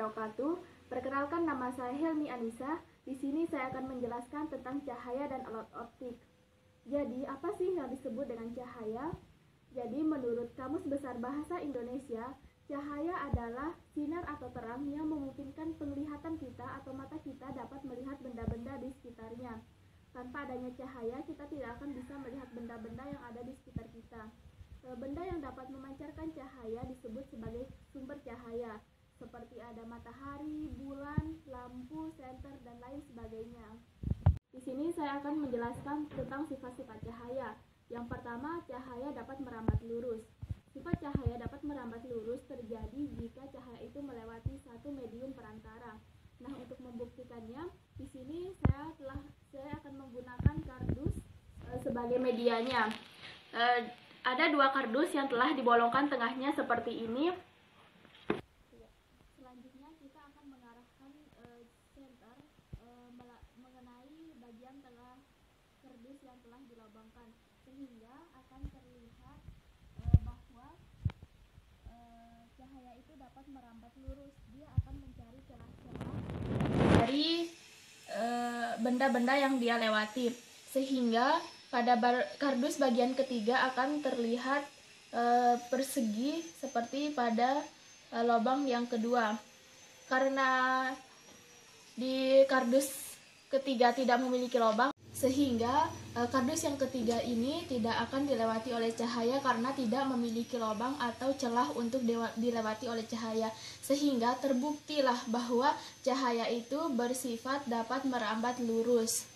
wabarakatuh. Perkenalkan, nama saya Helmi Anissa. Di sini saya akan menjelaskan tentang cahaya dan alat optik. Jadi, apa sih yang disebut dengan cahaya? Jadi, menurut Kamus Besar Bahasa Indonesia, cahaya adalah sinar atau terang yang memungkinkan penglihatan kita atau mata kita dapat melihat benda-benda di sekitarnya. Tanpa adanya cahaya, kita tidak akan bisa melihat benda-benda yang ada di sekitar kita. Benda yang dapat memancarkan cahaya disebut sebagai sumber cahaya, seperti ada matahari, bulan, lampu, senter, dan lain sebagainya. Di sini saya akan menjelaskan tentang sifat-sifat cahaya. Yang pertama, cahaya dapat merambat lurus. Sifat cahaya dapat merambat lurus terjadi jika cahaya itu melewati satu medium perantara. Nah, untuk membuktikannya, di sini saya akan menggunakan kardus sebagai medianya. Ada dua kardus yang telah dibolongkan tengahnya seperti ini. Selanjutnya kita akan mengarahkan senter mengenai bagian tengah kardus yang telah dilobangkan, sehingga akan terlihat bahwa cahaya itu dapat merambat lurus. Dia akan mencari celah-celah dari benda-benda yang dia lewati, sehingga pada kardus bagian ketiga akan terlihat persegi seperti pada lubang yang kedua. Karena di kardus ketiga tidak memiliki lubang, sehingga kardus yang ketiga ini tidak akan dilewati oleh cahaya karena tidak memiliki lubang atau celah untuk dilewati oleh cahaya. Sehingga terbuktilah bahwa cahaya itu bersifat dapat merambat lurus.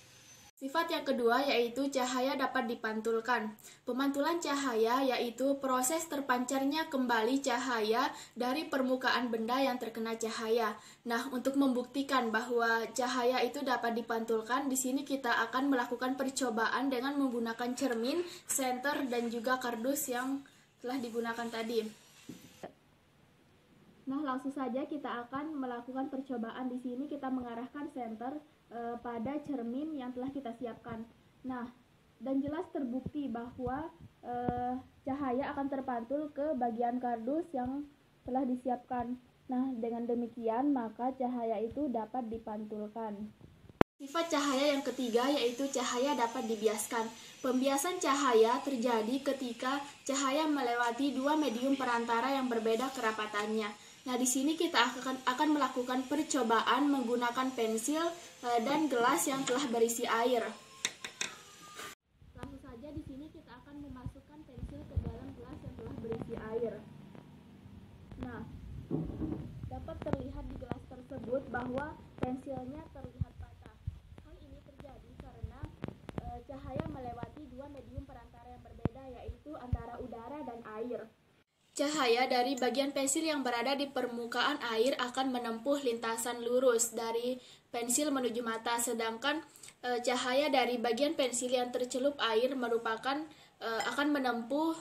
Sifat yang kedua yaitu cahaya dapat dipantulkan. Pemantulan cahaya yaitu proses terpancarnya kembali cahaya dari permukaan benda yang terkena cahaya. Nah, untuk membuktikan bahwa cahaya itu dapat dipantulkan, di sini kita akan melakukan percobaan dengan menggunakan cermin, senter, dan juga kardus yang telah digunakan tadi. Nah, langsung saja kita akan melakukan percobaan. Di sini kita mengarahkan senter pada cermin yang telah kita siapkan. Nah, dan jelas terbukti bahwa cahaya akan terpantul ke bagian kardus yang telah disiapkan. Nah, dengan demikian maka cahaya itu dapat dipantulkan. Sifat cahaya yang ketiga yaitu cahaya dapat dibiaskan. Pembiasan cahaya terjadi ketika cahaya melewati dua medium perantara yang berbeda kerapatannya. Nah, di sini kita akan melakukan percobaan menggunakan pensil dan gelas yang telah berisi air. Langsung saja di sini kita akan memasukkan pensil ke dalam gelas yang telah berisi air. Nah, dapat terlihat di gelas tersebut bahwa pensilnya terlihat patah. Hal ini terjadi karena cahaya melewati dua medium perantara yang berbeda, yaitu antara udara dan air. Cahaya dari bagian pensil yang berada di permukaan air akan menempuh lintasan lurus dari pensil menuju mata, sedangkan cahaya dari bagian pensil yang tercelup air akan menempuh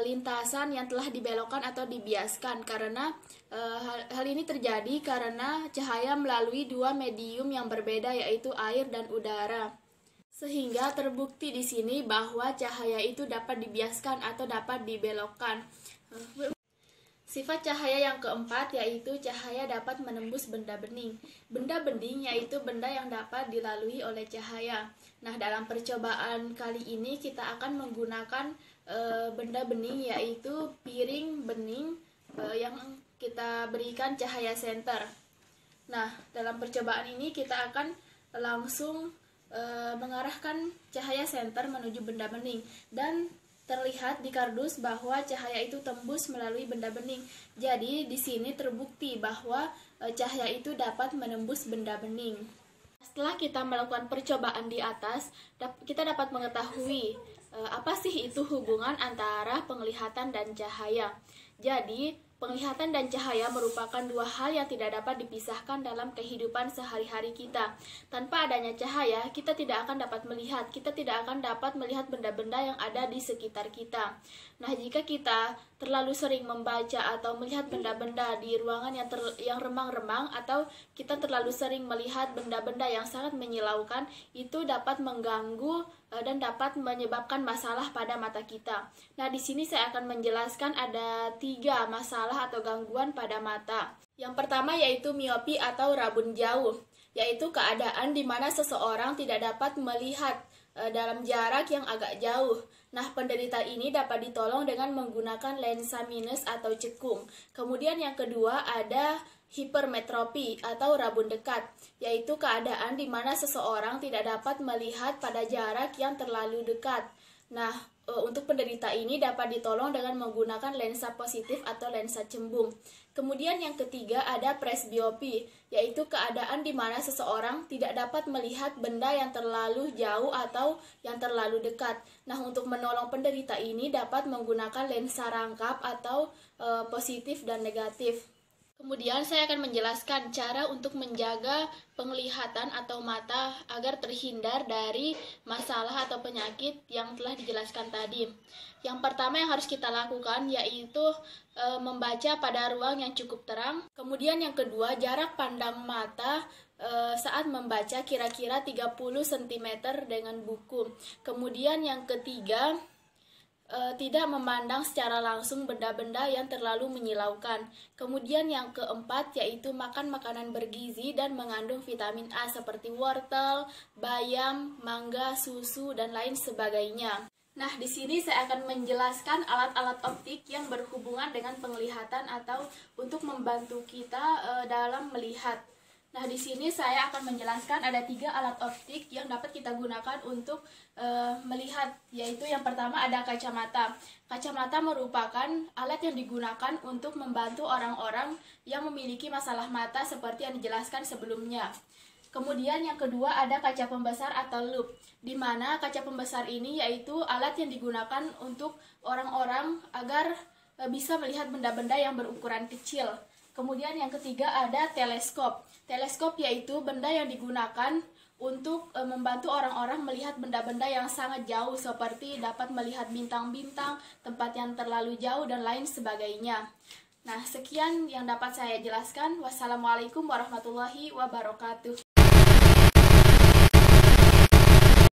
lintasan yang telah dibelokkan atau dibiaskan. Karena hal ini terjadi karena cahaya melalui dua medium yang berbeda, yaitu air dan udara. Sehingga terbukti di sini bahwa cahaya itu dapat dibiaskan atau dapat dibelokkan. Sifat cahaya yang keempat yaitu cahaya dapat menembus benda bening. Benda bening yaitu benda yang dapat dilalui oleh cahaya. Nah, dalam percobaan kali ini kita akan menggunakan benda bening yaitu piring bening yang kita berikan cahaya senter. Nah, dalam percobaan ini kita akan langsung mengarahkan cahaya senter menuju benda bening, dan terlihat di kardus bahwa cahaya itu tembus melalui benda bening. Jadi di sini terbukti bahwa cahaya itu dapat menembus benda bening. Setelah kita melakukan percobaan di atas, kita dapat mengetahui apa sih itu hubungan antara penglihatan dan cahaya. Jadi penglihatan dan cahaya merupakan dua hal yang tidak dapat dipisahkan dalam kehidupan sehari-hari kita. Tanpa adanya cahaya, kita tidak akan dapat melihat. Kita tidak akan dapat melihat benda-benda yang ada di sekitar kita. Nah, jika kita terlalu sering membaca atau melihat benda-benda di ruangan yang remang-remang, atau kita terlalu sering melihat benda-benda yang sangat menyilaukan, itu dapat mengganggu dan dapat menyebabkan masalah pada mata kita. Nah, di sini saya akan menjelaskan ada 3 masalah atau gangguan pada mata. Yang pertama yaitu miopi atau rabun jauh, yaitu keadaan di mana seseorang tidak dapat melihat dalam jarak yang agak jauh. Nah, penderita ini dapat ditolong dengan menggunakan lensa minus atau cekung. Kemudian yang kedua ada hipermetropi atau rabun dekat, yaitu keadaan di mana seseorang tidak dapat melihat pada jarak yang terlalu dekat. Nah, untuk penderita ini dapat ditolong dengan menggunakan lensa positif atau lensa cembung. Kemudian yang ketiga ada presbiopi, yaitu keadaan di mana seseorang tidak dapat melihat benda yang terlalu jauh atau yang terlalu dekat. Nah, untuk menolong penderita ini dapat menggunakan lensa rangkap atau positif dan negatif. Kemudian saya akan menjelaskan cara untuk menjaga penglihatan atau mata agar terhindar dari masalah atau penyakit yang telah dijelaskan tadi. Yang pertama yang harus kita lakukan yaitu membaca pada ruang yang cukup terang. Kemudian yang kedua, jarak pandang mata saat membaca kira-kira 30 cm dengan buku. Kemudian yang ketiga, tidak memandang secara langsung benda-benda yang terlalu menyilaukan. Kemudian yang keempat yaitu makan makanan bergizi dan mengandung vitamin A seperti wortel, bayam, mangga, susu, dan lain sebagainya. Nah, di sini saya akan menjelaskan alat-alat optik yang berhubungan dengan penglihatan atau untuk membantu kita dalam melihat. Nah, di sini saya akan menjelaskan ada 3 alat optik yang dapat kita gunakan untuk melihat, yaitu yang pertama ada kacamata. Kacamata merupakan alat yang digunakan untuk membantu orang-orang yang memiliki masalah mata seperti yang dijelaskan sebelumnya. Kemudian yang kedua ada kaca pembesar atau loop, di mana kaca pembesar ini yaitu alat yang digunakan untuk orang-orang agar bisa melihat benda-benda yang berukuran kecil. Kemudian yang ketiga ada teleskop. Teleskop yaitu benda yang digunakan untuk membantu orang-orang melihat benda-benda yang sangat jauh seperti dapat melihat bintang-bintang, tempat yang terlalu jauh, dan lain sebagainya. Nah, sekian yang dapat saya jelaskan. Wassalamualaikum warahmatullahi wabarakatuh.